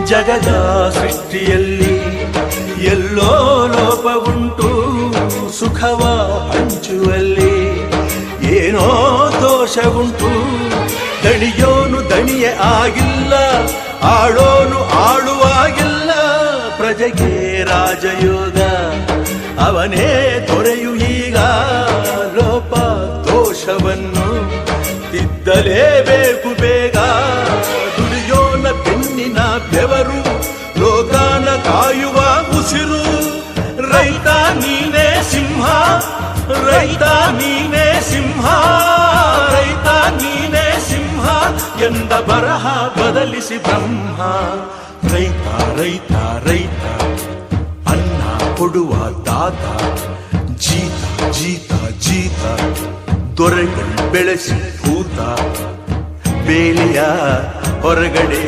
ಜಗದ ಸೃಷ್ಟಿಯಲ್ಲಿ ಎಲ್ಲೋ ಲೋಪವುಂಟು, ಸುಖವ ಹಂಚುವಲ್ಲಿ ಏನೋ ದೋಷವುಂಟು. ದಣಿಯೋನು ದಣಿಯೇ ಆಗಿಲ್ಲ, ಆಳೋನು ಆಳುವಾಗಿಲ್ಲ. ಪ್ರಜೆಗೆ ರಾಜಯೋಗ ಅವನೇ ದೊರೆಯು ಈಗ. ಲೋಪ ದೋಷವನ್ನು ತಿದ್ದಲೇಬೇಕು ಬೇಗ. ದುಡಿಯೋನ ಬೆನ್ನಿನ ಬೆವರು, ಲೋಕಾನ ಕಾಯುವ ಉಸಿರು. ರೈತ ನೀನೇ ಸಿಂಹ, ರೈತ ನೀನೇ ಸಿಂಹ, ರೈತ ನೀನೇ ಸಿಂಹ ಎಂದ ಬರಹ ಬದಲಿಸಿ ಬ್ರಹ್ಮ. ರೈತ ರೈತ ರೈತ ಅನ್ನ ಕೊಡುವ ದಾತ. ಜೀತ ಜೀತ ಜೀತ ದೊರೆಗಳು ಬೆಳೆಸಿ ಭೂತ. ಬೇಲಿಯ ಹೊರಗಡೆ